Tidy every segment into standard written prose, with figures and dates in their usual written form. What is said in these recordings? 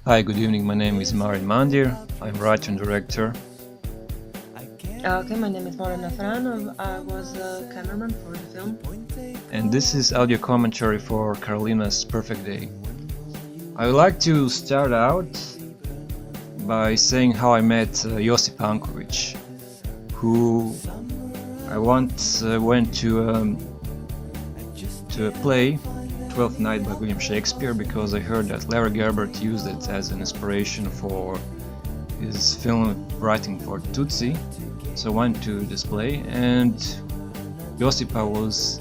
Hi, good evening. My name is Marin Mandir. I'm writer and director. Okay, my name is Morana Franov. I was a cameraman for the film. And this is audio commentary for Karolina's Perfect Day. I would like to start out by saying how I met Josip Ankovic, who I once went to a play, Twelfth Night by William Shakespeare, because I heard that Larry Gerbert used it as an inspiration for his film writing for Tootsie. So I went to this play, and Josipa was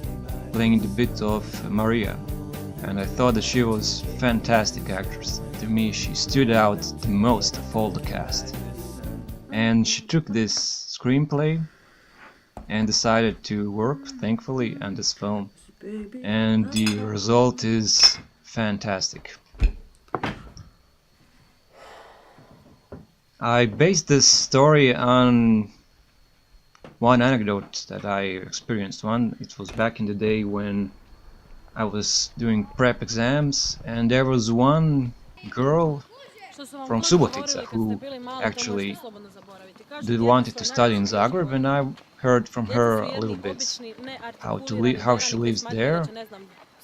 playing the bit of Maria, and I thought that she was a fantastic actress. To me, she stood out the most of all the cast. And she took this screenplay and decided to work, thankfully, on this film. And the result is fantastic. I based this story on one anecdote that I experienced. It was back in the day when I was doing prep exams, and there was one girl from Subotica who actually wanted to study in Zagreb, and I heard from her a little bit how she lives there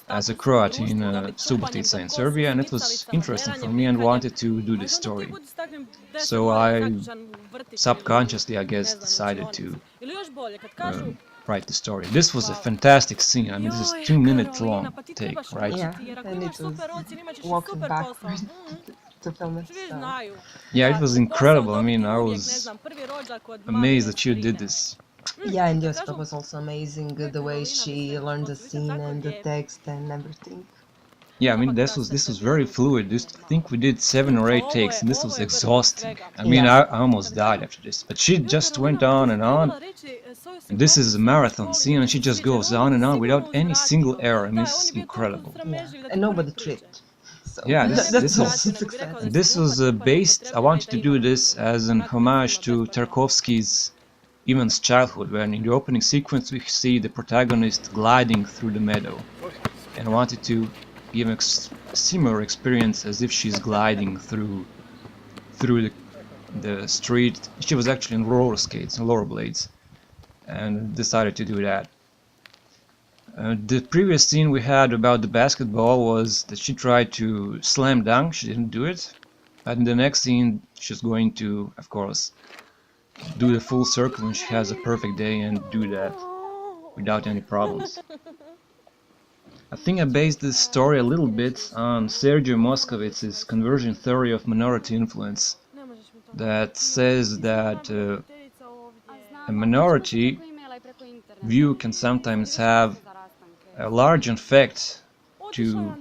as a Croat in Subotica in Serbia, and it was interesting for me and wanted to do this story. So I subconsciously, I guess, decided to write the story. This was a fantastic scene. I mean, this is 2 minute long take, right? Yeah, and it was walking backwards to film it. So. Yeah, it was incredible. I mean, I was amazed that you did this. Yeah, and Josipa was also amazing, the way she learned the scene and the text and everything. Yeah, I mean, this was very fluid. I think we did 7 or 8 takes, and this was exhausting. I mean, I almost died after this. But she just went on and on. And this is a marathon scene, and she just goes on and on without any single error. I mean, it's incredible. Yeah, and nobody tripped. So Yeah, that's also success. this was based. I wanted to do this as an homage to Tarkovsky's Ivan's childhood, when in the opening sequence we see the protagonist gliding through the meadow, and I wanted to give a similar experience as if she's gliding through the street. She was actually in roller skates and rollerblades, and decided to do that. The previous scene we had about the basketball was that she tried to slam dunk. She didn't do it. And in the next scene, she's going to, of course, do the full circle when she has a perfect day and do that without any problems. I think I based this story a little bit on Sergio Moscovitz's conversion theory of minority influence, that says that a minority view can sometimes have a large effect to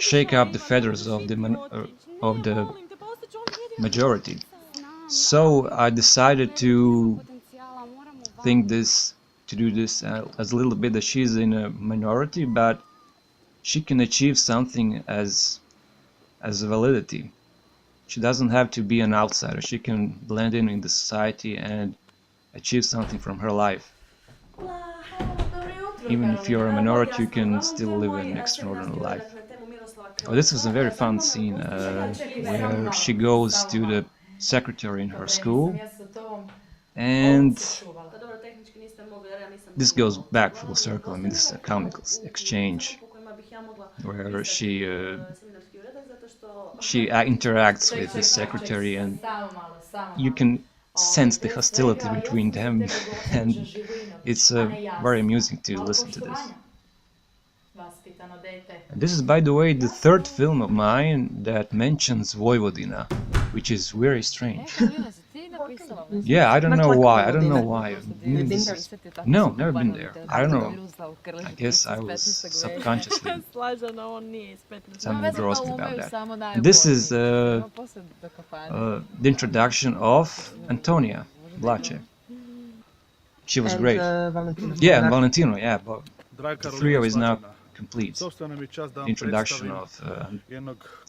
shake up the feathers of the majority. So I decided to do this as a little bit, that she's in a minority, but she can achieve something as validity. She doesn't have to be an outsider. She can blend in the society and achieve something from her life. Even if you're a minority, you can still live an extraordinary life. Oh, this was a very fun scene where she goes to the secretary in her school, and this goes back full circle. I mean, this is a comical exchange where she interacts with the secretary, and you can sense the hostility between them, and it's very amusing to listen to this. And this is, by the way, the third film of mine that mentions Vojvodina, which is very strange. Yeah, I don't know why. No, never been there. I don't know. I guess I was subconsciously something engrossed me about that. And this is the introduction of Antonia Blace. She was great. Yeah, and Valentino. Yeah, but the trio is now complete. The introduction of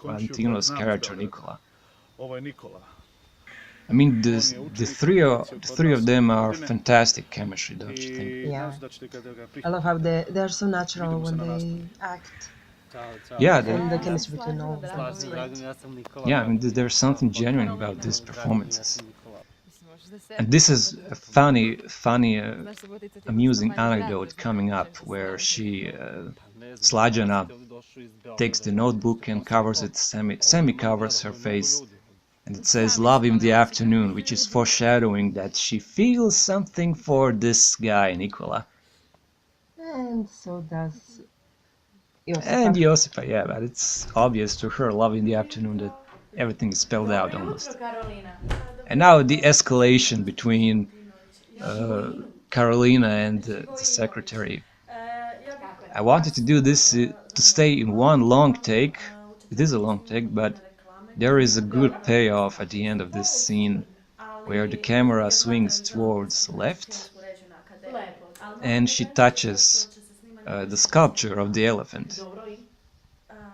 Valentino's character Nicola. I mean, the three of them are fantastic chemistry, don't you think? Yeah, I love how they are so natural when they act. Yeah, And the chemistry between all of them was great. yeah, I mean, there's something genuine about these performances. And this is a funny, amusing anecdote coming up where Slađana takes the notebook and covers it, semi-covers her face, and it says "Love in the afternoon," which is foreshadowing that she feels something for this guy, Nikola. And so does And Josipa. Josipa, yeah, but it's obvious to her, "Love in the afternoon," that everything is spelled out almost. And now the escalation between Karolina and the secretary. I wanted to do this to stay in one long take. It is a long take, but there is a good payoff at the end of this scene where the camera swings towards left and she touches the sculpture of the elephant.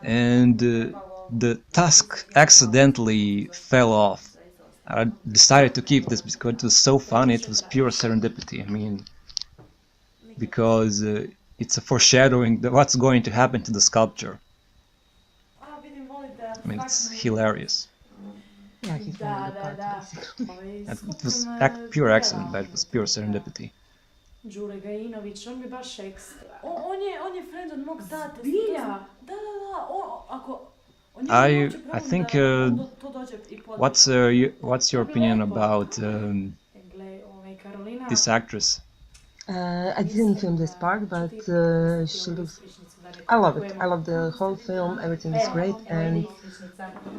And the tusk accidentally fell off. I decided to keep this because it was so funny. It was pure serendipity. I mean, because it's a foreshadowing of what's going to happen to the sculpture. I mean, it's hilarious. Yeah, he found the part basically. And it was pure accident, but it was pure serendipity. Đure Gajinović, on mi baš ekstra. On je friend od mog tate. Zbilja? Da. I think what's your opinion about this actress? I didn't film this part, but she looks. I love it. I love the whole film. Everything is great, and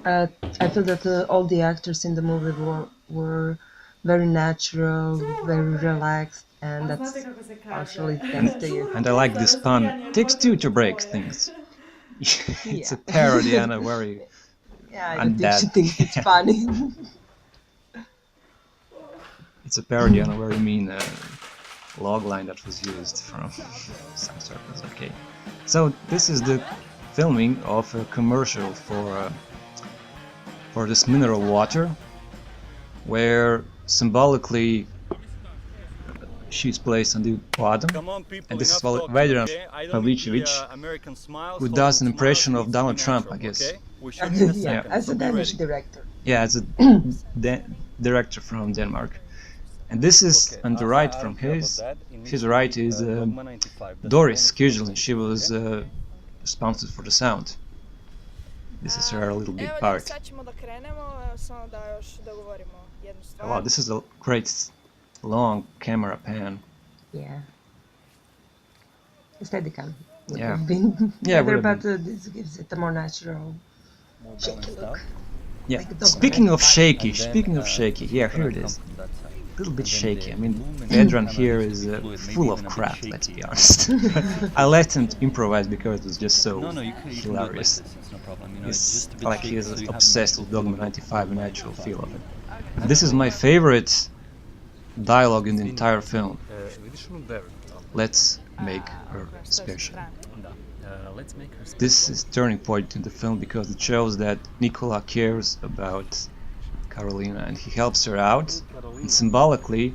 I feel that all the actors in the movie were very natural, very relaxed, and that's partially thanks to you. And I like this pun. Takes two to break things. It's a parody and a very Yeah, I think she thinks it's funny. It's a parody on a very mean log line that was used from some circles. Okay, so this is the filming of a commercial for this mineral water, where symbolically she's placed on the bottom, and this is Vedran Pavlicevic, who does an impression of Donald Trump, I guess. Yeah, as a Danish director. Yeah, as a director from Denmark. And this is on the right from his right is Doris Kujlin. She was responsible for the sound. This is her little bit part. Wow, this is a great long camera pan. Yeah. Steadicam would Yeah. have been Yeah, better, would have but this gives it a more natural shaky look. Yeah. Like a dog Speaking of man. shaky, yeah, here it is. A little bit shaky. I mean, Vedran here is full of crap, let's be honest. I let him improvise because it was just so hilarious. It's like he's obsessed with Dogma 95 and actual feel of it. And this is my favorite dialogue in the entire film. Let's make her special. This is turning point in the film because it shows that Nikola cares about Karolina and he helps her out and symbolically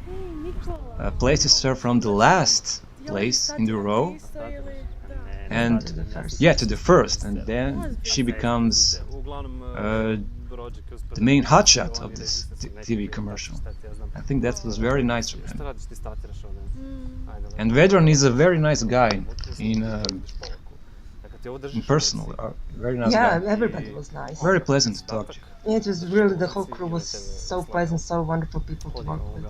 places her from the last place in the row and to the first, and then she becomes the main hotshot of this TV commercial. I think that was very nice of him. And Vedran is a very nice guy in personal, very nice guy. Yeah, everybody was nice. Very pleasant to talk to. Yeah, it was really, the whole crew was so pleasant, so wonderful people to work with.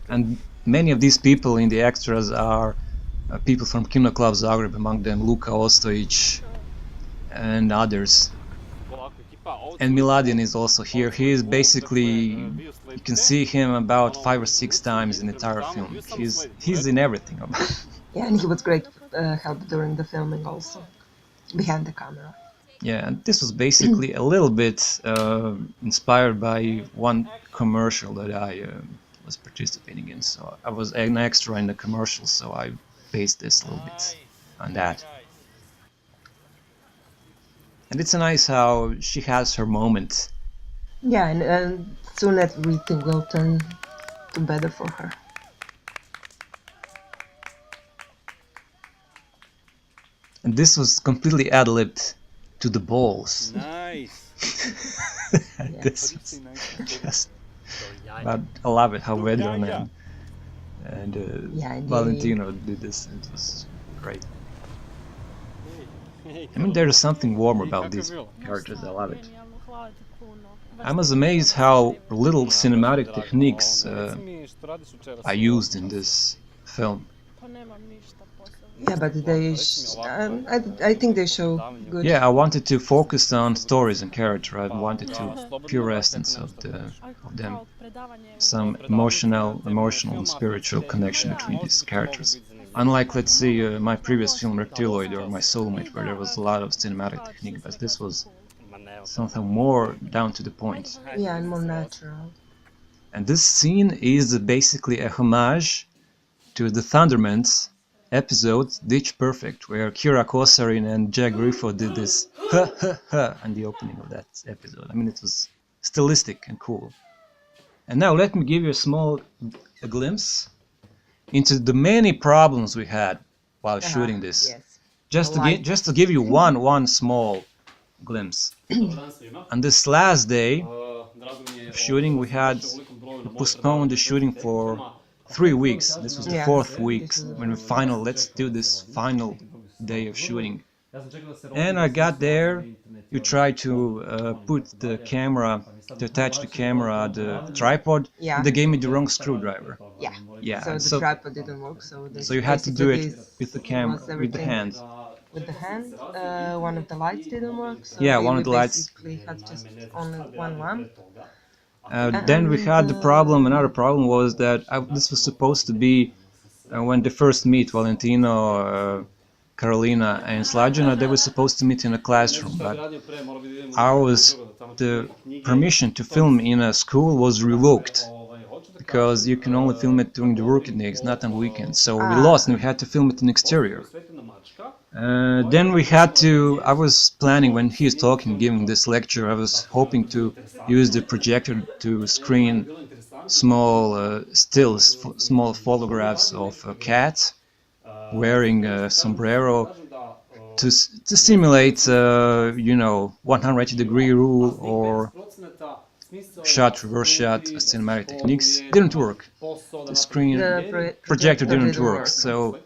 And many of these people in the extras are people from Kino Club Zagreb, among them Luka Ostojic and others. And Miladin is also here. He is basically, you can see him about 5 or 6 times in the entire film. He's in everything. Yeah, and he was great help during the filming also, behind the camera. Yeah, and this was basically a little bit inspired by one commercial that I was participating in. So I was an extra in the commercial, so I based this a little bit on that. And it's nice how she has her moment. Yeah, and soon everything will turn to better for her. And this was completely ad-libbed to the balls. Nice. This was just, but I love it how Vedran and Yeah, Valentino did this. It was great. Hey, I mean, there's something warm Hey, about kako je these bilo? characters. I love it. Genijalno, hvala ti puno. Baš I ti was je amazed bilo how zanimljivo. little Ja, baš mi je cinematic drago. techniques Reci mi što radiš večeras are u used in Orkanasu? this film. Pa nemam ništa posebno. Yeah, but they. I think they show good. Yeah, I wanted to focus on stories and character. I wanted to slobodno pure recite essence nešto of hoćeš. of them. Kao predavanje u Some Predavanje emotional and spiritual connection between these characters. Unlike, let's say, my previous film Reptiloid or My Soulmate, where there was a lot of cinematic technique, but this was Ma ne, something more down to the point. Yeah, and more natural. And this scene is basically a homage to the Thundermans episode Ditch Perfect, where Kira Kosarin and Jack Griffo did this ha ha ha in the opening of that episode. I mean, it was stylistic and cool. And now let me give you a glimpse into the many problems we had while shooting this. Yes. Just to give you one small glimpse. On this last day of shooting, we had postponed the shooting for 3 weeks. This was the Yeah. fourth week when let's do this final day of shooting. And I got there, you try to attach the camera, the tripod, Yeah. and they gave me the wrong screwdriver. Yeah. Yeah, So the so tripod didn't work. So you had to do it with the camera, was with the everything hand. With the hand, one of the lights didn't work. So Yeah, we, one we of the lights. basically had just only one lamp. Then we had the problem. Another problem was that this was supposed to be when they first meet, Valentino, Karolina, and Slađana. They were supposed to meet in a classroom, but the permission to film in a school was revoked because you can only film it during the working days, not on weekends. So we lost, and we had to film it in exterior. Then I was planning when he was talking, giving this lecture, I was hoping to use the projector to screen small stills, small photographs of a cat wearing a sombrero to simulate, 180-degree rule or reverse shot, cinematic techniques. Didn't work. The projector didn't work. So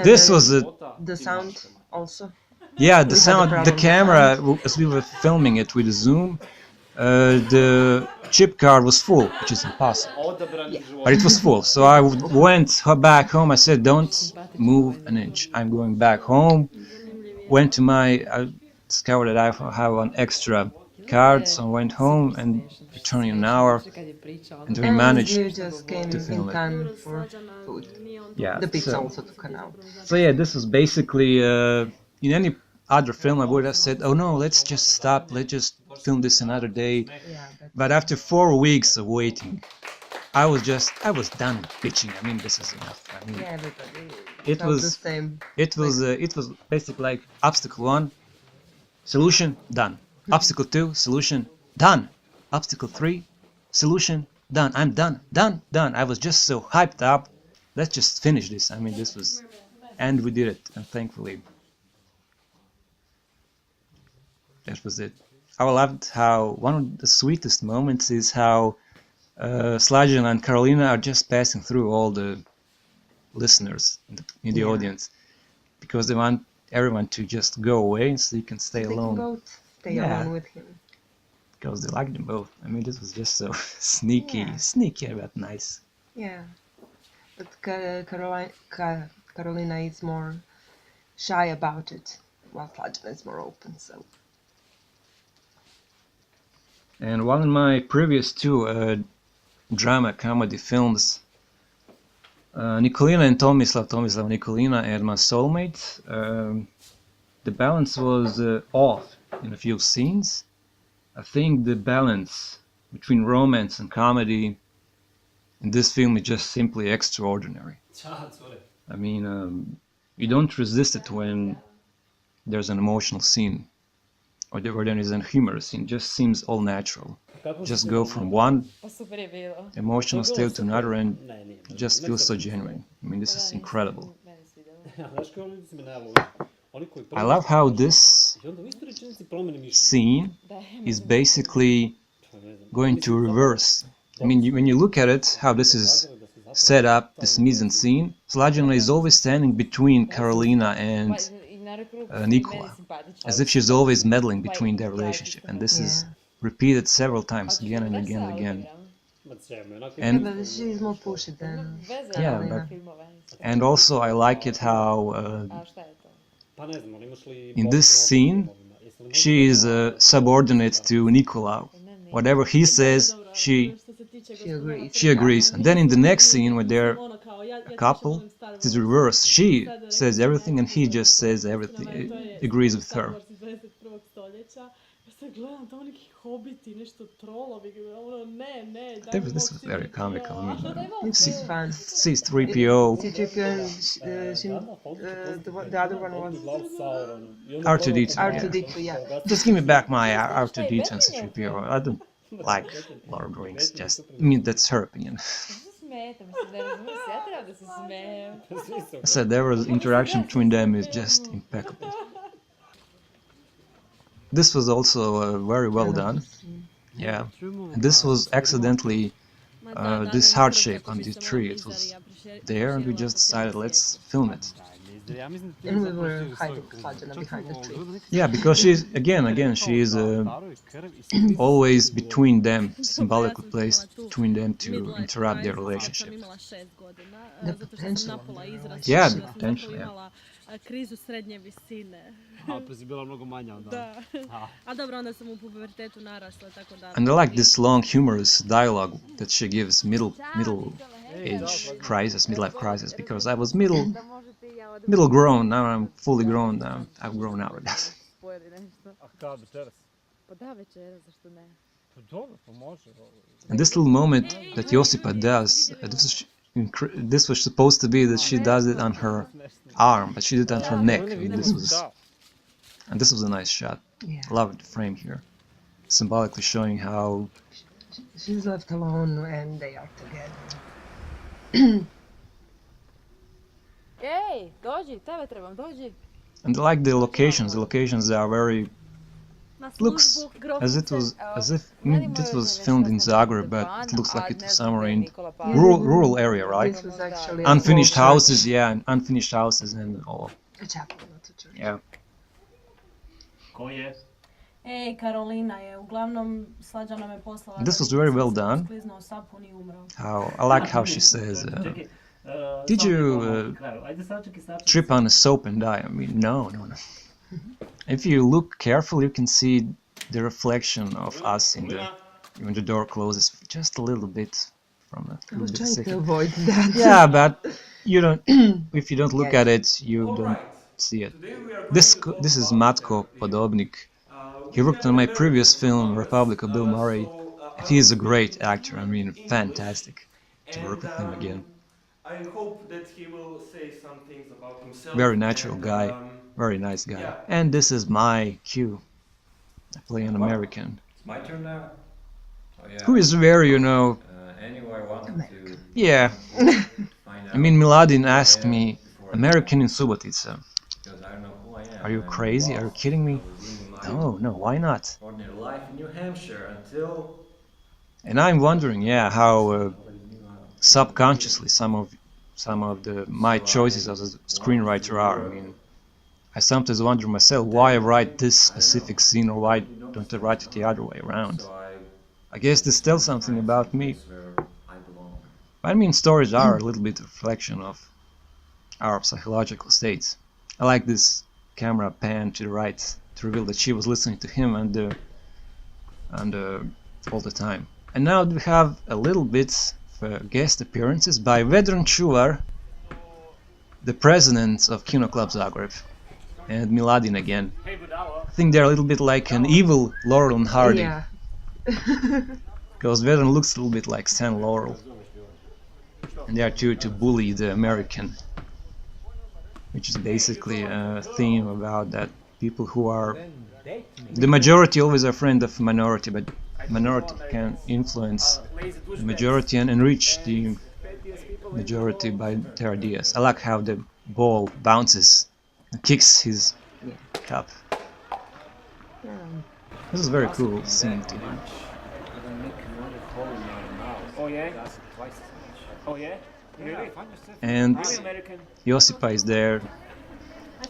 this was the sound also. Yeah, the sound, the camera, as we were filming it with zoom, the chip card was full, which is impossible. But it was full, so I went back home. I said, "Don't move an inch. I'm going back home." Went to I discovered that I have an extra card, so I went home and returned in an hour, and we managed you just came to film in it. time for food. Yeah. The pizza also took an hour. So yeah, this was basically in any other film I would have said, "Oh no, let's just stop. Let's just film this another day." Yeah, But after 4 weeks of waiting, I was done pitching. I mean, this is enough. I mean, yeah, everybody it felt was the same. it was basically like obstacle 1, solution done. Obstacle 2, solution done. Obstacle 3, solution done. I'm done. I was just so hyped up. Let's just finish this. I mean, this was, and we did it, and thankfully, that was it. I loved how one of the sweetest moments is how Slađana and Karolina are just passing through all the listeners in the audience because they want everyone to just go away so you can stay They alone. can both stay Yeah. alone with him. Because they like them both. I mean, this was just so sneaky but nice. Yeah, but Karolina is more shy about it, while Slađana is more open. So And one of my previous 2 drama comedy films, Nikolina and Tomislav Nikolina and My Soulmate, the balance was off in a few scenes. I think the balance between romance and comedy in this film is just simply extraordinary. I mean, you don't resist it when there's an emotional scene or where there is a humorous scene. It just seems all natural. Just go from one Pa super je bilo. emotional state to another and it just feels so genuine. I mean, this is incredible. Meni se svidjelo. Znaš kao ljudi se mi najavili. I love how this scene is basically going to reverse. I mean, when you look at it, how this is set up, this mise-en-scene, Slađana is always standing between Karolina and Nikola, as if she's always meddling between their relationship, and this is repeated several times, again and again and again. And But she's more pushy than yeah, Karolina. and also I like it how in this scene she is subordinate to Nicolau. Whatever he says, she agrees. And then in the next scene, when they're a couple, it is reversed. She says everything, and he just says everything, agrees with her. This was very comical. I mean, Fun. C3PO, The other one was R2D2. R2D2, yeah. Just give me back my R2D2 and C3PO. I don't like Lord of the Rings. Just, I mean, that's her opinion. I said there was interaction between them is just impeccable. This was also very well done. Yeah, and this was accidentally this heart shape on the tree. It was there, and we just decided let's film it. And we were hiding Slađana behind the tree. Yeah, because she's again she is always between them, symbolically placed between them to interrupt their relationship. The potential. Yeah, the potential. Yeah. Krizu srednje visine. Pa si bila mnogo manja onda. Da. A dobro, onda sam u pubertetu narasla, tako da... And I like this long humorous dialogue that she gives middle age crisis, midlife crisis, because I was middle grown, now I'm fully grown, now I've grown out of that. A kad večeras? Pa da, večera, zašto ne? Pa dobro, pa može. And this little moment that Josipa does, this was supposed to be that she does it on her arm, but she did it on her neck. I mean, this was a nice shot. Yeah. Loved the frame here, symbolically showing how She's left alone and they are together. Ej, dođi, tebe trebam, dođi. and I like the locations. The locations are very looks as if I mean, this was filmed in Zagreb, but it looks like it was somewhere in rural area, right? This was actually Unfinished a small houses, yeah, and unfinished houses and all. church. A chapel, not a church. Yeah. Ko je? Ej, Karolina je, uglavnom Slađana me poslala... This was very well done. Skliznuo sapun i umro. I like how she says, did you trip on a soap and die? I mean, no. If you look carefully, you can see the reflection of us when the door closes, just a little bit from a I was little bit trying to second. avoid that. Yeah, but you don't. If you don't look at it, you don't see it. This is Matko Podobnik. He worked on my previous film, Republic of Bill Murray. He is a great actor. I mean, fantastic to work with him again. I hope that he will say some things about himself. Very natural and, guy, very nice guy. yeah. And this is my cue. I play an American It's my turn now? Oh, yeah. who is very, Anyway, I wanted to yeah. find out. I mean, Miladin asked me, American in Subotica. Because I don't know who I am. Are you I'm crazy? Are you lost. kidding me? I was living my No, why not? ordinary life in New Hampshire until And I'm wondering, yeah, how nobody knew how. subconsciously some of my choices as a screenwriter are. I mean, I sometimes wonder myself why I write this specific scene or why don't I write it the other way around. So I guess this tells something about me. that's where I belong. I mean, stories are a little bit a reflection of our psychological states. I like this camera pan to the right to reveal that she was listening to him and all the time. And now we have a little bit of guest appearances by Vedran Čuvar, the president of Kino Club Zagreb, and Miladin again. I think they're a little bit like an evil Laurel and Hardy, Yeah. because Vedran looks a little bit like Stan Laurel. And they are to bully the American, which is basically a theme about that people who are the majority always are friend of minority, but minority can influence the majority and enrich the majority by their ideas. I like how the ball bounces and kicks his cup. Yeah. This is a very cool scene too. Oh yeah? Oh yeah? Really? And Really American? Josipa is there,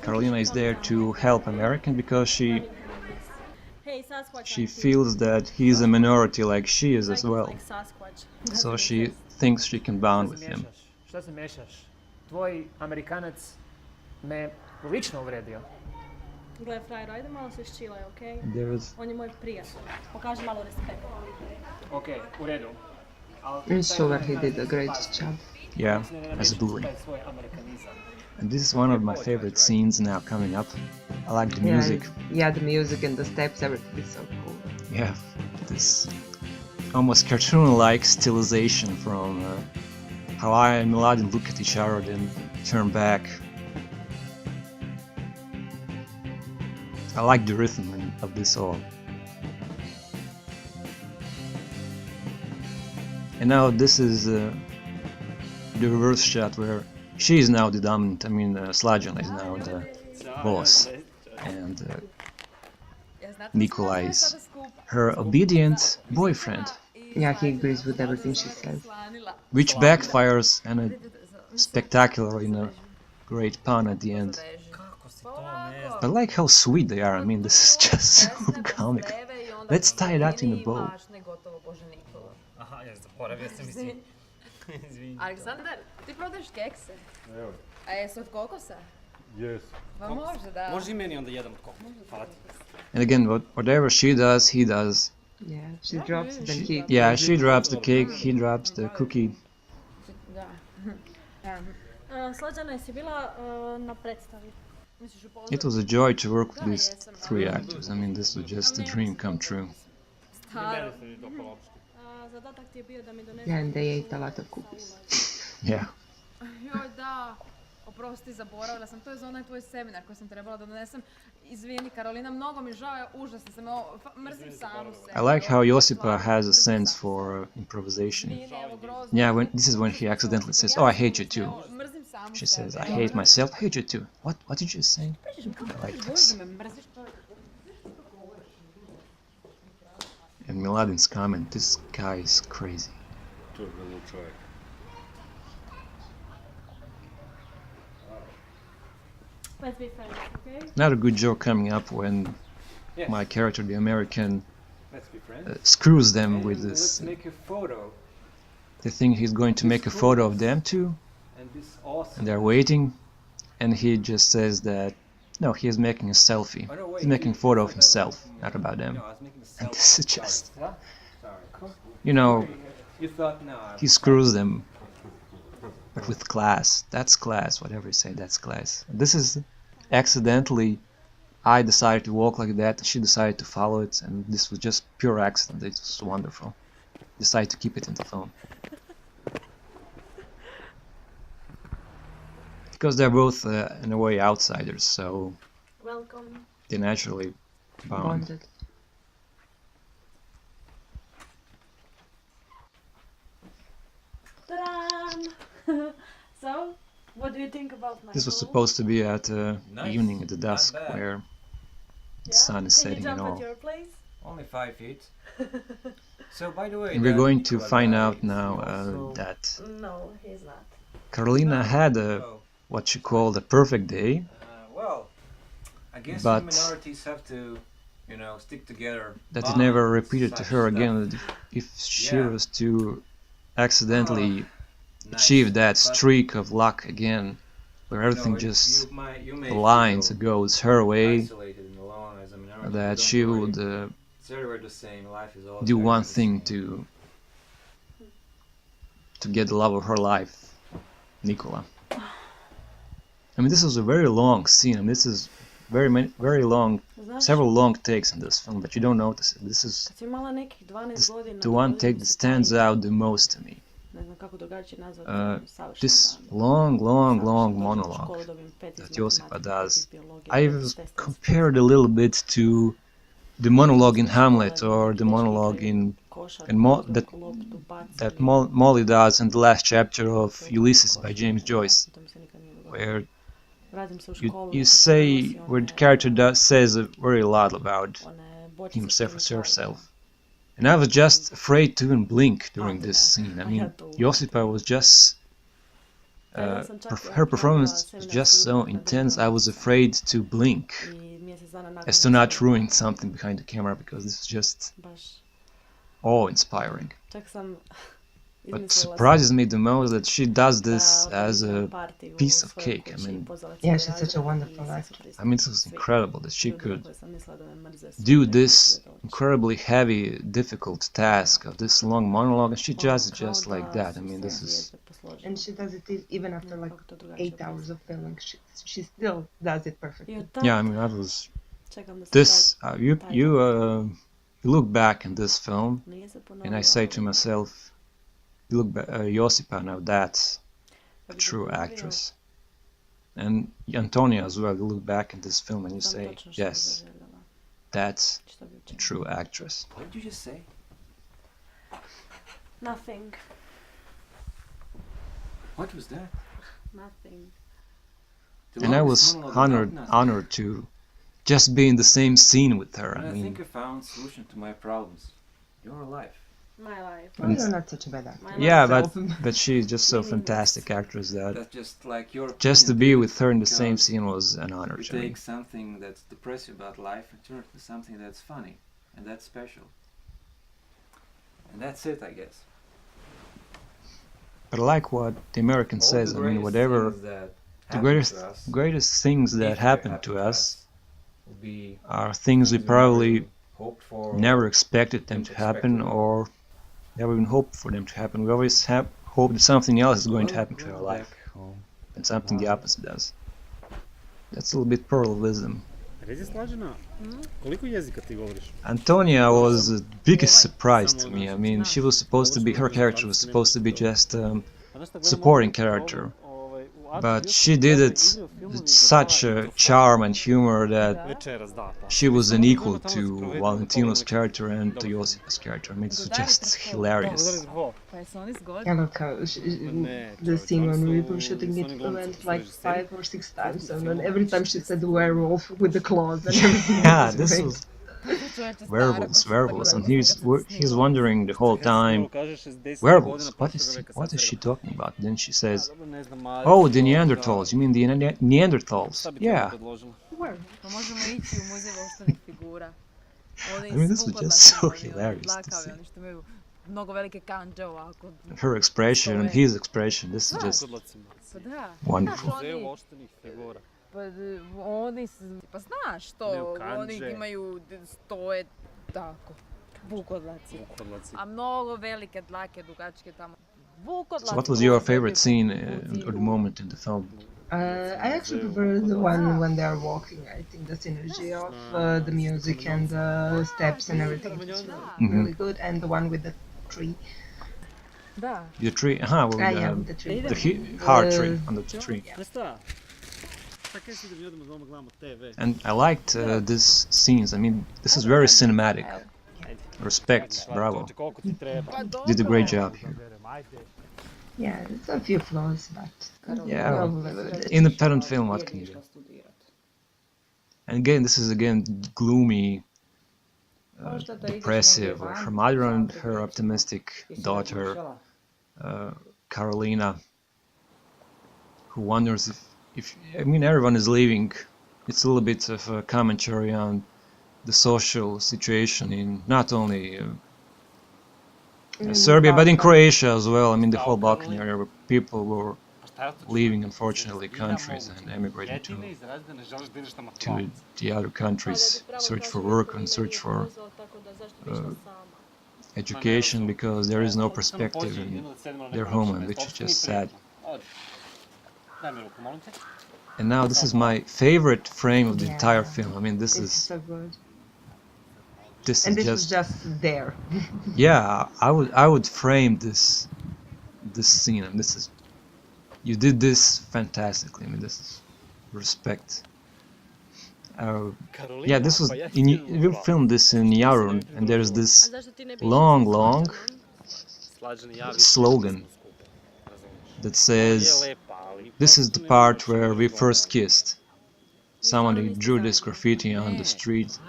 Karolina is there to help American because Hey, Sasquatch. she feels that he's a minority like she is as well. Like Sasquatch. So she thinks she can bond with him. Šta se mešaš? Tvoj Amerikanac me lično uvredio. Gle, frajer, ajde malo se ščilaj, okej? There's On je moj prijatelj. Pokaži malo respekt. Ok, u redu. I'm sure he did a great job. yeah, as a bully. Taj svoj amerikanizam. And this is one of my favorite scenes now coming up. I like the music. Yeah, the music and the steps, everything is so cool. Yeah, this almost cartoon-like stylization from how I and Mladen look at each other then turn back. I like the rhythm of this all. And now this is the reverse shot where she is now the dominant. I mean, Slađana is now the boss, and Nikola is her obedient boyfriend, Yeah, he agrees with everything she says. which backfires and a spectacular, great pun at the end. I like how sweet they are. I mean, this is just so comic. Let's tie that in a bow. Aha, ja zaboravio sam, izvini. Aleksandar, ti prodaješ kekse? Evo, A jesu od kokosa? jes. Pa može, da. Može i meni onda jedan od kokosa. Hvala ti. And again, whatever she does, he does. Yeah, she drops it, then he... Yeah, she drops the cake, he drops the cookie. Da. Slađana, jesi bila na predstavi? Misliš u It was a joy to work with these three actors. I mean, this was just a dream come true. Staro. Se mi dopalo uopšte. Zadatak ti je bio da mi doneseš... Yeah, and they ate a lot of cookies. Yeah. Joj, da. Oprosti, zaboravila sam. To je za onaj tvoj seminar koji sam trebala da donesem. Izvini, Karolina, mnogo mi žao, užasno sam, mrzim samu se. I like how Josipa has a sense for improvisation. Yeah, this is when he accidentally says, "Oh, I hate you too." Mrzim samu She says, "I hate myself, I hate you too." What did you say? I like this. Mrziš to? And Miladin's comment, "This guy is crazy." To je vrlo čovjek. Let's be friends, okay? Another good joke coming up when Yes. my character, the American, Let's be friends. screws them with And this. let's make a photo. They think he's going to make a photo of them too, And this awesome. and they're waiting, and he just says that no, he is making a selfie. Oh, no, wait, He's making a you- photo of himself, not about them. No, I was making a And selfie. this is just, What? Sorry. you You thought no. he screws them, but with class. That's class, whatever you say, that's class. This is accidentally, I decided to walk like that, she decided to follow it, and this was just pure accident. It was wonderful. Decided to keep it in the phone. Because they're both, in a way, outsiders, so Welcome. they naturally bond. Bonded. Ta-da! So, what do you think about my This was role? supposed to be at Nice. evening at the Not dusk, bad. where Yeah? the sun is Can you setting and jump all. at your place? Only 5 feet. So, by the way, And we're that going to Nikola find guy, out is now he also- that No, he's not. Carolina had a Oh, what she called a perfect day, well, I guess But- minorities have to, stick together. that it bond, never repeated to such her stuff. again. That if she Yeah. was to accidentally Nice. achieve that But, streak of luck again, where everything you just may aligns, feel goes her way, isolated and alone as a minority, that but she don't worry. would It's everywhere the same. Life is all do one the thing same. to get the love of her life, Nikola. I mean, this was a very long scene. I mean, this is very long, Znaš, several long takes in this film, but you don't notice it. This is kad si imala nekih 12 godina... the one take that stands out the most to me. Ne znam kako drugačije nazvati. savršen This dan. long Savršen, long dođem u monologue školu, dobijem 5 iz that Josipa matematike, does. iz biologije, I dobijem was test iz compared a little bit to the monologue in Hamlet or the Dečki monologue igraju in košarku, and Mo- uzmu that- loptu, bacaju, that Molly does in the last chapter of Ulysses by James Joyce, to mi se nikad nije dogodilo. where Vratim se u you, školu. you nekad say nosi where the one- character says a very lot about one bočice himself s or tim herself. And I was just afraid to even blink during this da. scene. I Ja mean, to uvijek. Josipa was just Ja sam čak her pravila performance was seminarski just so uzorak na intense. I was diplomcu. afraid to blink I mjesec dana nakon as to not sam ruin something behind the camera because this is just baš, awe-inspiring. čak sam What izmislila surprises me the most that she does da this as organiziram a party u piece of svojoj cake. I kući i mean, pozvala Yeah, cijeli she's such a razred i wonderful svi su actress. I mean, this was svi incredible that she ljudi could koje sam mislila da me mrze su do rekli this da dođe. incredibly heavy, difficult task of this long monologue, and she does it Kao just like da that. I su mean, se this is zvijezde posložile. And she does it even after like Kako to drugačije 8 hours objasniti. of filming. She still does it I perfectly. od tad yeah. I mean, I was čekam da se this. taj You dan you look back in this film, nije se and ponovilo, I say to ali myself, you look back, Josipa, now that's a kad bi true ponovio, actress. And Antonia as well. You look back in this film and you znam say, točno što bi yes, zaželjela, that's što bi a učinila. true actress. What did you just say? Nothing. What was that? Nothing. The And I longest was monologue about nothing. honored to just be in the same scene with her. And I I think I mean, found solution to my problems. You're alive. My life. Well, you're not such a bad actor. My yeah, life. but she's just so Meaningless. fantastic actress that That's just like your just to opinion, be with her in the same because scene was an honor You to me. take something that's depressive about life and turn it into something that's funny and that's special. And that's it, I guess. But I like what the American All says. the I mean, greatest whatever things that the happen greatest to us, greatest things if that they happen happen to us will be are things we things probably never hoped for, never expected them didn't to happen, expect them. or never even hoped for them to happen. We always hope that something else is going to happen to our life, and something the opposite does. That's a little bit pearl of wisdom. Reci Slađana, koliko jezika ti govoriš? Antonia was the biggest surprise to me. I mean, she was supposed to be, her character was supposed to be just supporting character, but she did it with such a charm and humor that Večeras, da. she was an equal to Valentino's character and to Josipa's character. I mean, it's just hilarious. Pa jesu oni zgodni? Yeah, look, the scene when we were shooting it went like 5 or 6 times, and then every time she said werewolf with the claws and everything. Yeah, was this great. was werewolves, and he's wondering the whole time, werewolves. What is she talking about? Then she says, "Oh, the Neanderthals. You mean the Neanderthals? Yeah." Pa možemo ići u muzej voštanih figura. Oni I mean, this was just so oni hilarious to dlakavi, see. oni što imaju mnogo velike kanđe ovako. Her expression and his expression. This is just Pa da. wonderful. Znaš, Muzej oni, voštenih figura. pa oni, pa znaš to, Imaju oni kandže. imaju, stoje tako, vukodlaci. Vukodlaci. A mnogo velike dlake, dugačke tamo. Vukodlaci. So, what was your favorite scene or the moment in the film? I actually prefer the one when they are walking. I think the synergy of the music and the steps and everything is really good, and the one with the tree. Da. The tree, well, Yeah, with the tree. the hard tree on the tree. Znaš šta? Šta kaj si da mi odemo doma gledamo TV? And I liked these scenes. I mean, this is very cinematic. Respect, bravo. Koliko ti treba? Pa dobro. Did a great job here. Yeah, it's a few flaws, but Yeah, we'll live with it. independent film. What can you do? And again, this is gloomy, depressive. Her mother and her optimistic daughter, Karolina, who wonders if I mean everyone is leaving. It's a little bit of a commentary on the social situation in not only Serbia but in Croatia as well. I mean the whole Balkan area where people were leaving, unfortunately, countries and emigrating to the other countries, search for work and search for education because there is no perspective in their homeland, which is just sad. And now this is my favorite frame of the entire film. I mean, this It's is so good. this And is this was just just there. yeah. I would frame this scene, and this is you did this fantastically. I mean, this is respect. Yeah, this was we filmed this in Yarun, and there's this long slogan that says, "This is the part where we first kissed." Somebody drew this graffiti on the street,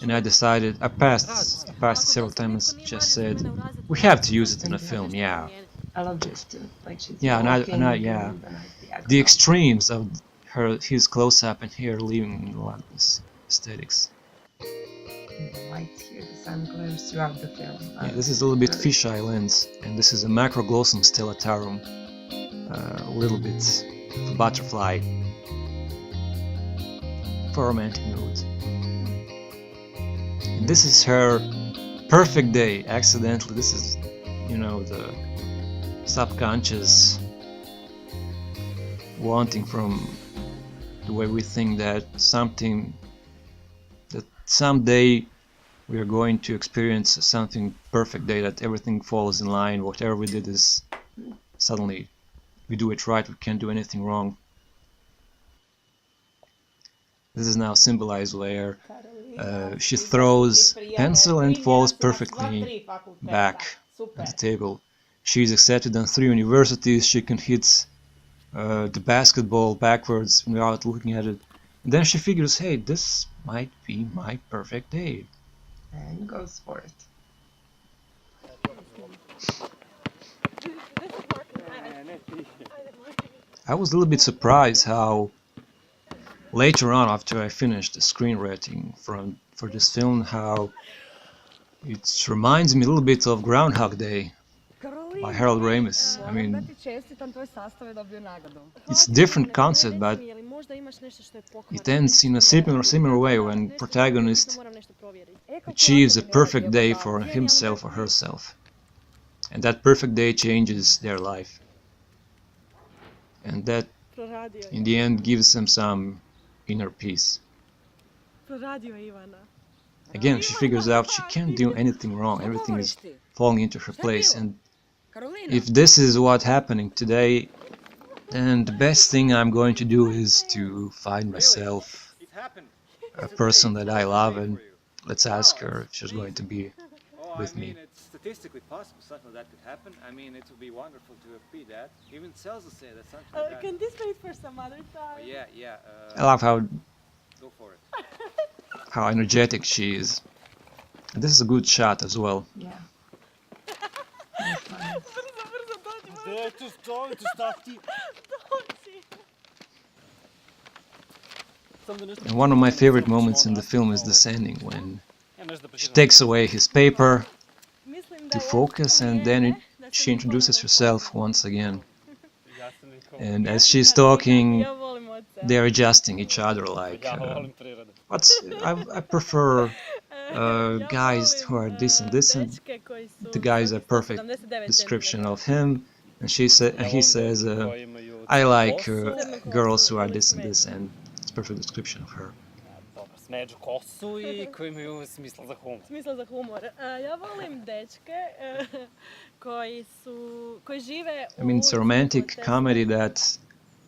and I decided, I passed it several times and just said, we have to use it in a film, yeah. I love this too. Like she's Yeah, walking, yeah. and then I The extremes of his close-up and here leaving a lot of this aesthetics. the lights here, the sun glares throughout the film. Yeah, this is a little bit fisheye lens, and this is a macroglossum stellatarum, a little bit butterfly for romantic mood. And this is her perfect day. Accidentally, this is, you know, the subconscious wanting from the way we think that someday we are going to experience something perfect day, that everything falls in line, whatever we did is suddenly we do it right, we can't do anything wrong. This is now symbolized where she throws pencil and falls perfectly back at the table. She is accepted on 3 universities, she can hit the basketball backwards without looking at it. And then she figures, hey, this might be my perfect day. And goes for it. I was a little bit surprised how later on, after I finished the screenwriting for this film, how it reminds me a little bit of Groundhog Day by Harold Ramis. I mean, it's a different concept, but it ends in a similar way when protagonist achieves a perfect day for himself or herself. And that perfect day changes their life. And that, in the end, gives them some inner peace. Again, she figures out she can't do anything wrong, everything is falling into her place, and if this is what's happening today, then the best thing I'm going to do is to find myself a person that I love, and let's ask her if she's going to be with me. It's statistically possible something like that could happen. I mean, it would be wonderful to repeat that. Even cells will say that something like that. Can this wait for some other time? Yeah. I love how Go for it. how energetic she is. And this is a good shot as well. Yeah. And one of my favorite moments in the film is this ending, when she takes away his paper to focus, and then she introduces herself once again. And as she's talking, they're adjusting each other like... I prefer guys who are this and this, and the guys are perfect description of him. And he says, I like girls who are this and this, and it's perfect description of her. Smeđu kosu i koji imaju smisla za humor. Smisla za humor. Ja volim dečke koji žive I mean, it's a romantic comedy that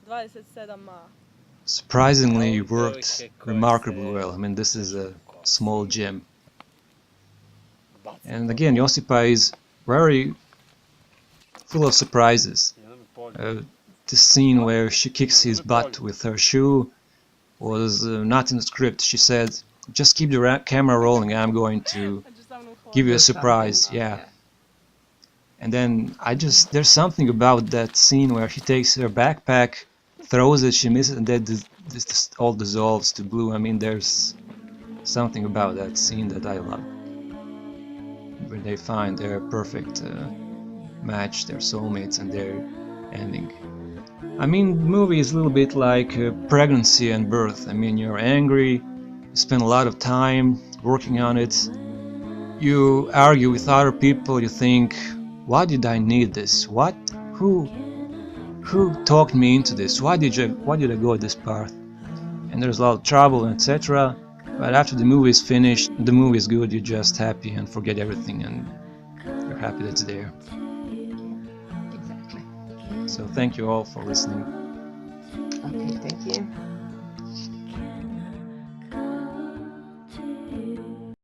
27 surprisingly worked remarkably well. I mean, this is a small gem. And again, Josipa is very full of surprises. This scene where she kicks his butt with her shoe was not in the script. She said, just keep the camera rolling, I'm going to give you a surprise. Yeah. And then there's something about that scene where he takes her backpack, throws it, she misses, and then this all dissolves to blue. I mean, there's something about that scene that I love, where they find their perfect match, their soulmates, and their ending. I mean, the movie is a little bit like pregnancy and birth. I mean, you're angry, you spend a lot of time working on it, you argue with other people, you think, why did I need this? Who talked me into this? Why did I go this path? And there's a lot of trouble, etc. But after the movie is finished, the movie is good, you're just happy and forget everything, and you're happy that's there. Exactly. So thank you all for listening. Okay, thank you.